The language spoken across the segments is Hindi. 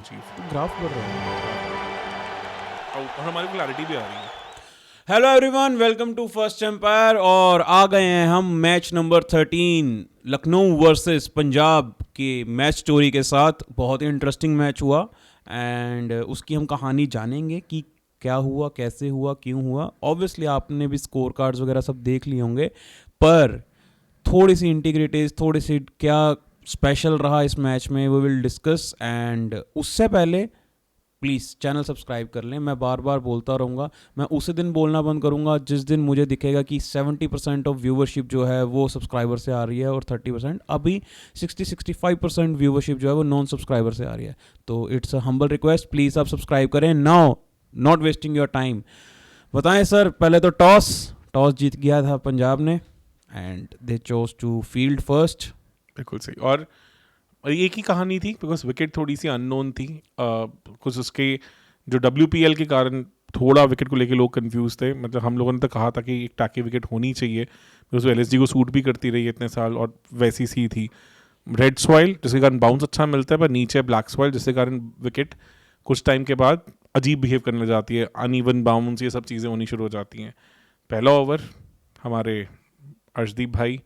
अचीव। ग्राफ बढ़ रहा है और हमारी क्लैरिटी भी आ रही है। Hello everyone, welcome to first umpire. और आ गए हैं हम match number 13 Lucknow versus Punjab के मैच स्टोरी के साथ। बहुत ही इंटरेस्टिंग मैच हुआ एंड उसकी हम कहानी जानेंगे कि क्या हुआ, कैसे हुआ, क्यों हुआ। ऑब्वियसली आपने भी स्कोर कार्ड्स वगैरह सब देख लिए होंगे, पर थोड़ी सी इंटीग्रिटीज, थोड़ी सी क्या स्पेशल रहा इस मैच में, वी विल डिस्कस। एंड उससे पहले प्लीज़ चैनल सब्सक्राइब कर लें। मैं बार बार बोलता रहूँगा, मैं उसी दिन बोलना बंद करूँगा जिस दिन मुझे दिखेगा कि 70% ऑफ व्यूवरशिप जो है वो सब्सक्राइबर से आ रही है और 30%, अभी 60-65% व्यूवरशिप जो है वो नॉन सब्सक्राइबर से आ रही है। तो it's a humble request, please आप सब्सक्राइब करें now, not wasting your time. बताएं सर, पहले तो टॉस जीत गया था पंजाब ने and they chose to field first. बिल्कुल सही। और एक ही कहानी थी बिकॉज विकेट थोड़ी सी अननोन थी। कुछ उसके जो WPL के कारण थोड़ा विकेट को लेके लोग कंफ्यूज थे। मतलब हम लोगों ने तो कहा था कि एक टाकी विकेट होनी चाहिए बिकॉज वो LSG को सूट भी करती रही है इतने साल, और वैसी सी थी। रेड सॉइल जिसके कारण बाउंस अच्छा मिलता है, पर नीचे ब्लैक सॉइल जिसके कारण विकेट कुछ टाइम के बाद अजीब बिहेव करने लग जाती है, अनइवन बाउंस, ये सब चीज़ें होनी शुरू हो जाती हैं। पहला ओवर हमारे अर्शदीप भाई,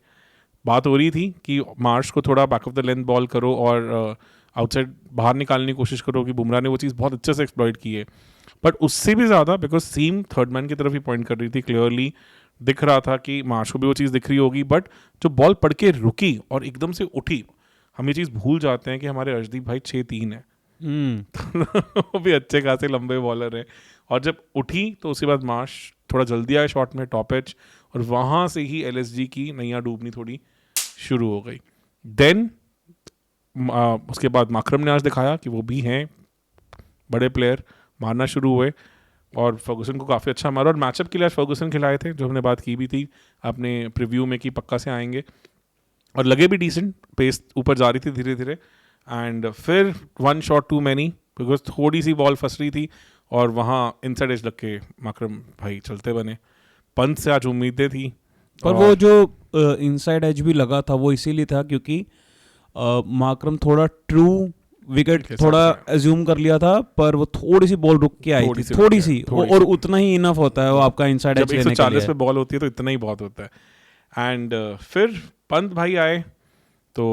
बात हो रही थी कि मार्श को थोड़ा back of the length ball करो और आउटसाइड बाहर निकालने की कोशिश करो, कि बुमराह ने वो चीज़ बहुत अच्छे से एक्सप्लॉइट की है। बट उससे भी ज़्यादा बिकॉज सीम थर्ड मैन की तरफ ही पॉइंट कर रही थी, क्लियरली दिख रहा था कि मार्श को भी वो चीज़ दिख रही होगी। बट जो बॉल पड़ के रुकी और एकदम से उठी, हम ये चीज़ भूल जाते हैं कि हमारे अर्शदीप भाई 6-3 है। वो भी अच्छे खासे लंबे बॉलर है। और जब उठी तो उसके बाद मार्श थोड़ा जल्दी आया शॉट में, टॉप एज, और वहाँ से ही LSG की नैया डूबनी थोड़ी शुरू हो गई। देन उसके बाद माकरम ने आज दिखाया कि वो भी हैं बड़े प्लेयर, मारना शुरू हुए और फर्गूसन को काफ़ी अच्छा मारा। और मैचअप के लिए आज फर्गूसन खिलाए थे, जो हमने बात की भी थी अपने प्रीव्यू में कि पक्का से आएंगे, और लगे भी डिसेंट, पेस ऊपर जा रही थी धीरे धीरे। एंड फिर 1 शॉट टू मैनी बिकॉज थोड़ी सी बॉल फंस रही थी और वहाँ इनसाइड एज लग के माकरम भाई चलते बने। पंत से आज उम्मीदें थी, पर वो जो इनसाइड एज भी लगा था वो इसीलिए था क्योंकि माकरम थोड़ा ट्रू विकेट थोड़ा एज्यूम कर लिया था, पर वो थोड़ी सी बॉल रुक के आई थी, थोड़ी सी, और उतना ही इनफ होता है वो आपका इनसाइड एज लेने के लिए। 140 पे बॉल होती है तो इतना ही बहुत होता है। एंड फिर पंत भाई आए तो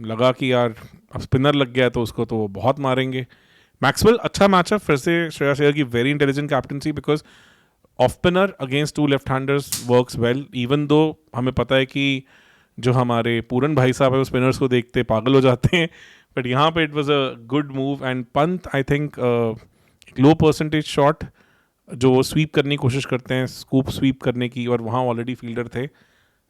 लगा कि यार अब स्पिनर लग गया तो उसको तो बहुत मारेंगे। मैक्सवेल अच्छा मैचअप, फिर से श्रेयस अय्यर की very intelligent captaincy, because off spinner against 2 left handers works well, even though हमें पता है कि जो हमारे पूरन भाई साहब है वो स्पिनर्स को देखते पागल हो जाते हैं, बट यहाँ पे it was a good move. And Pant I think low percentage shot जो वो स्वीप करने की कोशिश करते हैं, स्कूप स्वीप करने की, और वहाँ ऑलरेडी फील्डर थे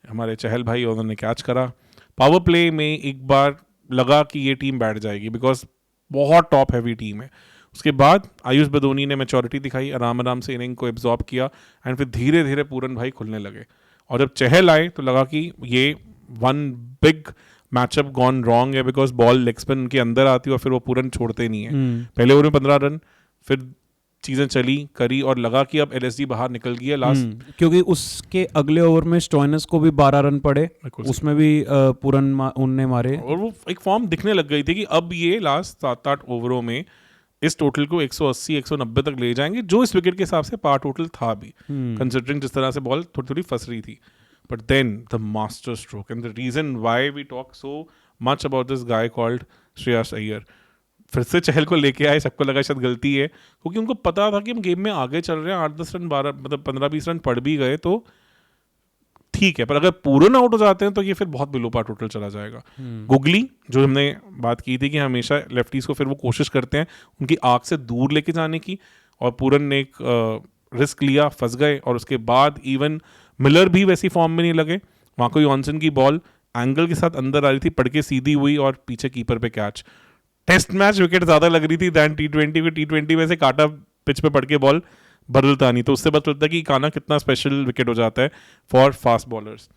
हमारे चहल भाई, उन्होंने कैच करा। पावर प्ले में एक बार लगा कि ये टीम बैठ जाएगी बिकॉज बहुत टॉप हैवी टीम है। उसके बाद आयुष बदोनी ने मैच्योरिटी दिखाई, आराम आराम से इनिंग को एब्जॉर्ब किया, एंड फिर धीरे धीरे पूरन भाई खुलने लगे। और जब चहल आए तो लगा कि ये one big matchup gone wrong है, बिकॉज बॉल लेग स्पिन के अंदर आती है और फिर वो पूरन छोड़ते नहीं है। पहले ओवर में 15 रन, फिर चीज़ें चली करी और लगा कि अब LSG बाहर निकल गई है लास्ट, क्योंकि उसके अगले ओवर में स्टोइनिस को भी 12 रन पड़े, उसमें भी पूरन उनने मारे, और वो एक फॉर्म दिखने लग गई थी कि अब ये लास्ट 7-8 ओवरों में इस टोटल को 180-190 तक ले जाएंगे, जो इस विकेट के हिसाब से पार टोटल था भी, कंसिडरिंग जिस तरह से बॉल थोड़ी थोड़ी फंस रही थी। But then the master stroke and the reason why we talk so much about this guy called Shreyas Iyer, फिर से चहल को लेके आए। सबको लगा शायद गलती है, क्योंकि उनको पता था कि हम गेम में आगे चल रहे हैं, 8-10 रन 12 मतलब 15-20 रन पड़ भी गए तो ठीक है, पर अगर पूरन आउट हो जाते हैं तो ये फिर बहुत बिलो पार टोटल चला जाएगा। गुगली जो हमने बात की थी कि हमेशा लेफ्टीज को फिर वो कोशिश करते हैं उनकी आंख से दूर लेके जाने की, और पूरन ने एक रिस्क लिया, फंस गए। और उसके बाद इवन मिलर भी वैसी फॉर्म में नहीं लगे, वहाँ कोई ऑनसन की बॉल एंगल के साथ अंदर आ रही थी, पड़ के सीधी हुई और पीछे कीपर पे कैच। टेस्ट मैच विकेट ज़्यादा लग रही थी दैन T20 को। T20 में से काटा पिच पे पड़ के बॉल बदलता नहीं, तो उससे पता चलता है कि काना कितना स्पेशल विकेट हो जाता है फॉर फास्ट बॉलर्स।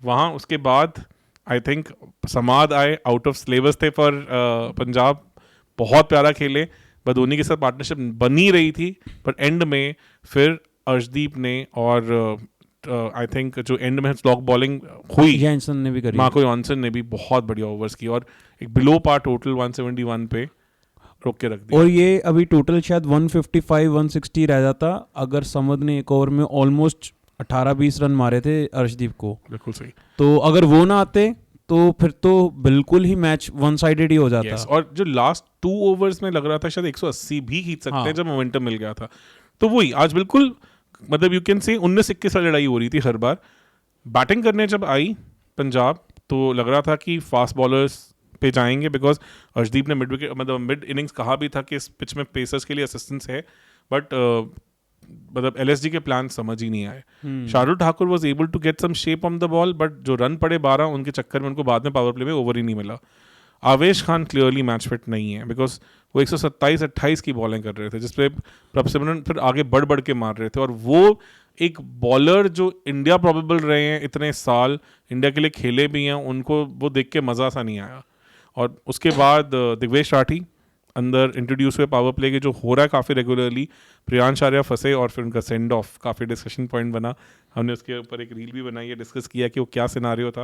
वहाँ उसके बाद आई थिंक समाद आए, आउट ऑफ सिलेबस थे फॉर पंजाब, बहुत प्यारा खेले, बदोनी के साथ पार्टनरशिप बनी रही थी, पर एंड में फिर अर्शदीप ने और आई थिंक जो एंड में स्लॉग बॉलिंग हुई जॉनसन ने भी करी, मार्को जॉनसन ने भी बहुत बढ़िया ओवर्स की, और एक बिलो पार टोटल 171 पे रोक के रख दिया। और ये अभी टोटल शायद 155-160 रह जाता अगर समद ने एक ओवर में ऑलमोस्ट 18-20 रन मारे थे अर्शदीप को। बिल्कुल सही। तो अगर वो ना आते तो फिर तो बिल्कुल ही मैच वन साइडेड ही हो जाता। yes, और जो लास्ट 2 ओवर्स में लग रहा था शायद 180 भी खींच सकते हैं जब मोमेंटम मिल गया था। तो वही आज बिल्कुल मतलब यू कैन से 19-21 वाली लड़ाई हो रही थी हर बार। बैटिंग करने जब आई पंजाब तो लग रहा था कि फास्ट बॉलर्स पे जाएंगे, बिकॉज अर्शदीप ने मिड विकेट मतलब मिड इनिंग्स कहा भी था कि इस पिच में पेसर्स के लिए असिस्टेंस है, बट मतलब एलएसजी के प्लान समझ ही नहीं आए। Shardul Thakur was able to get some shape on the ball, but जो रन पड़े 12 उनके चक्कर में उनको बाद में पावर प्ले में ओवर ही नहीं मिला। आवेश खान क्लियरली मैच फिट नहीं है, बिकॉज वो 127-28 की बॉलिंग कर रहे थे जिसपे प्रभसिमरन फिर आगे बढ़ बढ़ के मार रहे थे। और वो एक बॉलर जो इंडिया प्रोबेबल रहे हैं इतने साल, इंडिया के लिए खेले भी हैं, उनको वो देख के मज़ा सा नहीं आया। और उसके बाद दिग्वेश राठी अंदर इंट्रोड्यूस हुए पावर प्ले के, जो हो रहा है काफ़ी रेगुलरली। प्रियांश आर्या फंसे और फिर उनका सेंड ऑफ काफ़ी डिस्कशन पॉइंट बना। हमने उसके ऊपर एक रील भी बनाई है, डिस्कस किया कि वो क्या सिनारियो था।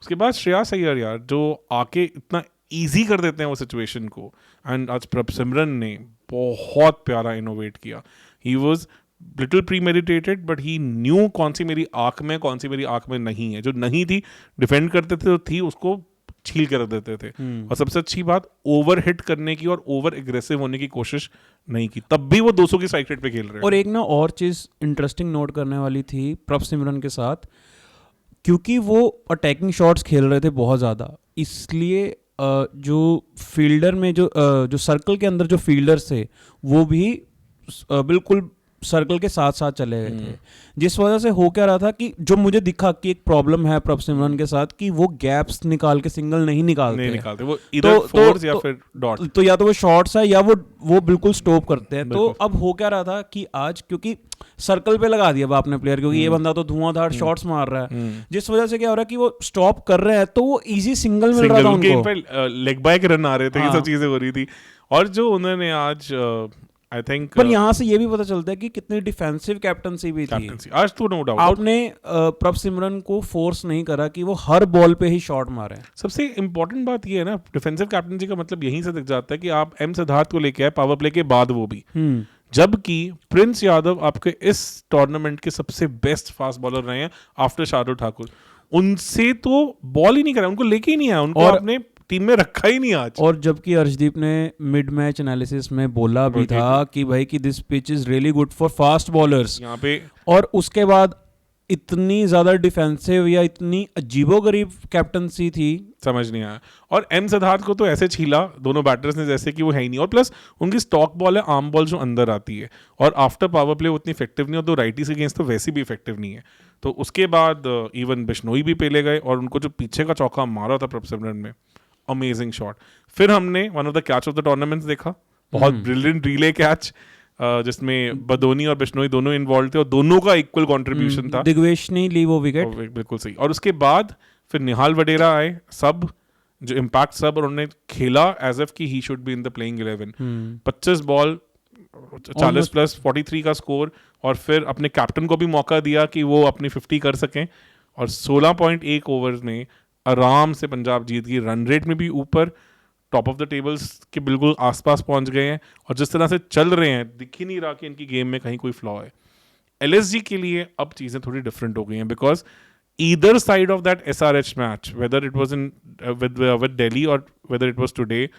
उसके बाद श्रेयस अय्यर यार जो आके इतना ईजी कर देते हैं वो सिचुएशन को। एंड आज प्रभसिमरन ने बहुत प्यारा इनोवेट किया। He was little pre meditated but he new कौन सी मेरी आँख में कौन सी मेरी आँख में नहीं है। जो नहीं थी डिफेंड करते थे तो थी, उसको छील कर देते थे। और सबसे अच्छी बात ओवर हिट करने की और ओवर एग्रेसिव होने की कोशिश नहीं की, तब भी वो 200 की स्ट्राइक रेट पे खेल रहे हैं। और एक ना और चीज़ इंटरेस्टिंग नोट करने वाली थी प्रभसिमरन के साथ, क्योंकि वो अटैकिंग शॉट्स खेल रहे थे बहुत ज़्यादा, इसलिए जो फील्डर में जो सर्कल के अंदर जो फील्डर्स थे वो भी बिल्कुल सर्कल के साथ साथ चले गए थे। जिस वजह से हो क्या रहा था कि जो मुझे दिखा कि एक प्रॉब्लम है प्रभसिमरन के साथ कि वो गैप्स निकाल के सिंगल नहीं निकालते वो इधर फोर्स या फिर डॉट, तो या तो वो शॉट्स है या वो बिल्कुल स्टॉप करते हैं। तो अब हो क्या रहा था कि आज क्योंकि सर्कल पे लगा दिया आपने प्लेयर, क्योंकि ये बंदा तो धुआंधार शॉट्स मार रहा है, जिस वजह से क्या हो रहा है कि वो स्टॉप कर रहे हैं तो वो इजी सिंगल मिल रहा था उनको, लेग बाय के रन आ रहे थे, ये सब चीजें हो रही थी। और जो उन्होंने आज आई थिंक पर यहाँ से ये भी पता चलता है कि कितनी डिफेंसिव कैप्टनसी भी थी आज, तो नो डाउट आपने प्रभसिमरन को फोर्स नहीं करा कि वो हर बॉल पे ही शॉट मारे। सबसे इंपॉर्टेंट बात ये है ना, डिफेंसिव कैप्टनसी का मतलब यहीं से दिख जाता है कि आप एम सिद्धार्थ को लेके आए पावर प्ले के बाद, वो भी जबकि प्रिंस यादव आपके इस टूर्नामेंट के सबसे बेस्ट फास्ट बॉलर रहे हैं आफ्टर शार्दुल ठाकुर। उनसे तो बॉल ही नहीं करा, उनको लेके ही नहीं आया, उनको आपने टीम में रखा ही नहीं आज। और जबकि अर्शदीप ने मिड मैच एनालिसिस में बोला भी था कि भाई कि this pitch is really good for fast bowlers यहाँ पे, और उसके बाद इतनी ज्यादा डिफेंसिव या इतनी अजीबोगरीब कैप्टनसी थी, समझ नहीं आया। और एम सिद्धार्थ को तो ऐसे छीला दोनों बैटर्स ने जैसे कि वो है ही नहीं। और प्लस उनकी स्टॉक बॉल है, आर्म बॉल जो अंदर आती है, और आफ्टर पावर प्ले उतनी इफेक्टिव नहीं, और तो राइटी से अगेंस्ट तो वैसे भी इफेक्टिव नहीं है। तो उसके बाद इवन बिश्नोई भी पेले गए, और उनको जो पीछे का चौका मारा था प्रभसिमरन में, अमेजिंग शॉट। फिर हमने one of the catch of the tournament देखा, बहुत ब्रिलियंट रिले कैच जिसमें बदोनी और बिश्नोई दोनों इन्वॉल्व थे और दोनों का इक्वल कंट्रीब्यूशन था। दिग्वेश ने ली वो विकेट, बिल्कुल सही। और उसके बाद फिर निहाल वडेरा आए, सब जो इम्पैक्ट सब, और उन्होंने खेला एज एफ की he should be in the playing 11। 25 ball 40 plus 43 का स्कोर, और फिर अपने कैप्टन को भी मौका दिया कि वो अपनी 50 कर सकें, और 16.1 ओवर में आराम से पंजाब जीत गई। रन रेट में भी ऊपर, टॉप ऑफ द टेबल्स के बिल्कुल आसपास पहुंच गए हैं, और जिस तरह से चल रहे हैं दिख ही नहीं रहा कि इनकी गेम में कहीं कोई फ्लॉ है। एलएसजी के लिए अब चीज़ें थोड़ी डिफरेंट हो गई हैं, because either side of that SRH match, whether it was in with Delhi और वेदर इट वाज टुडे,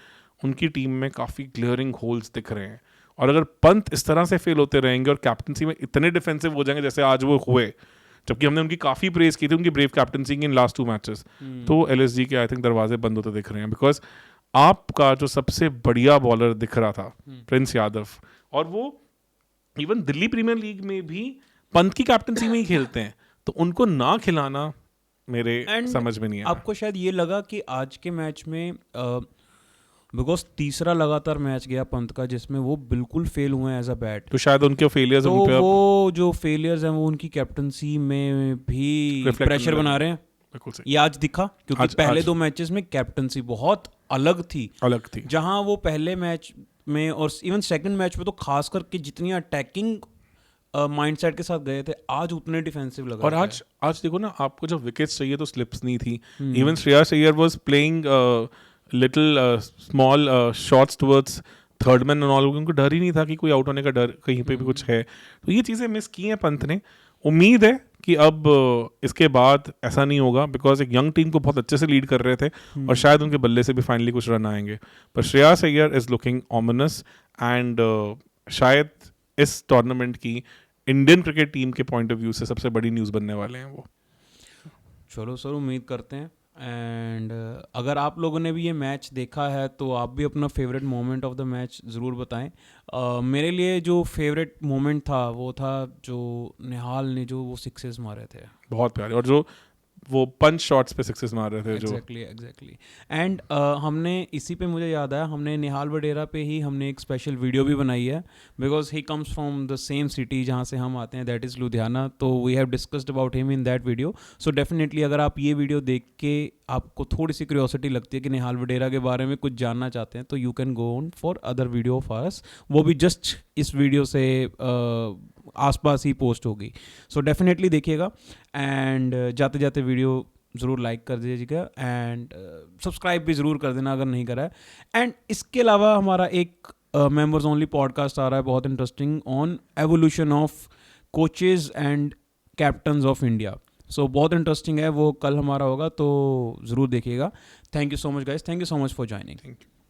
उनकी टीम में काफ़ी ग्लेयरिंग होल्स दिख रहे हैं। और अगर पंत इस तरह से फेल होते रहेंगे और कैप्टनसी में इतने डिफेंसिव हो जाएंगे जैसे आज वो हुए, जबकि हमने उनकी काफ़ी प्रेज की थी उनकी brave captaincy in last 2 matches, तो एलएसजी के आई थिंक दरवाजे बंद होते दिख रहे हैं। बिकॉज आपका जो सबसे बढ़िया बॉलर दिख रहा था प्रिंस यादव, और वो इवन दिल्ली प्रीमियर लीग में भी पंत की कैप्टनसी में ही खेलते हैं, तो उनको ना खिलाना मेरे समझ में नहीं है। आपको शायद ये लगा कि आज के मैच में बिकॉज तीसरा लगातार मैच गया पंत का जिसमें वो बिल्कुल फेल हुए एज अ बैट, तो शायद उनके फेलियर्स, तो वो जो फेलियर्स हैं वो उनकी कैप्टनसी में भी प्रेशर बना रहे हैं। ये आज दिखा, क्योंकि पहले 2 मैचेस में कैप्टनसी बहुत अलग थी। जहां वो पहले मैच में और इवन सेकंड मैच में तो खास करके जितनी अटैकिंग माइंडसेट के साथ गए थे, आज उतने डिफेंसिव लगा। और आज देखो ना, आपको जब विकेट्स चाहिए तो स्लिप्स नहीं थी। Even Shreyas Iyer was playing little small shots towards third man and all, उनको डर ही नहीं था कि कोई आउट होने का डर कहीं पे भी कुछ है। तो ये चीज़ें मिस की हैं पंत ने। उम्मीद है कि अब इसके बाद ऐसा नहीं होगा, बिकॉज एक यंग टीम को बहुत अच्छे से लीड कर रहे थे और शायद उनके बल्ले से भी फाइनली कुछ रन आएंगे। पर Shreyas Iyer is looking ominous and शायद इस टूर्नामेंट की इंडियन क्रिकेट टीम के पॉइंट ऑफ व्यू से सबसे बड़ी न्यूज़ बनने वाले हैं वो। चलो सर, उम्मीद करते हैं। एंड अगर आप लोगों ने भी ये मैच देखा है तो आप भी अपना favourite moment of the match ज़रूर बताएं। मेरे लिए जो फेवरेट मोमेंट था वो था जो निहाल ने जो वो सिक्सेस मारे थे, बहुत प्यारे, और जो वो पंच शॉट्स पे सिक्सेस मार रहे थे जो। एग्जैक्टली। एंड हमने इसी पे मुझे याद आया, हमने निहाल वडेरा पे ही हमने एक स्पेशल वीडियो भी बनाई है, because he comes from the same city जहाँ से हम आते हैं, दैट इज़ लुधियाना। तो we have discussed about him in that video. So definitely अगर आप ये वीडियो देख के आपको थोड़ी सी क्यूरियोसिटी लगती है कि निहाल वडेरा के बारे में कुछ जानना चाहते हैं, तो you can go on for other video of hours, वो भी जस्ट इस वीडियो से आसपास ही पोस्ट होगी। सो डेफिनेटली देखिएगा। एंड जाते जाते वीडियो ज़रूर लाइक कर दीजिएगा एंड सब्सक्राइब भी ज़रूर कर देना अगर नहीं करा है। एंड इसके अलावा हमारा एक मेंबर्स ओनली पॉडकास्ट आ रहा है, बहुत interesting, on evolution of coaches and captains of India. So बहुत इंटरेस्टिंग है वो, कल हमारा होगा, तो ज़रूर देखिएगा। Thank you so much guys, thank you so much for joining. Thank you.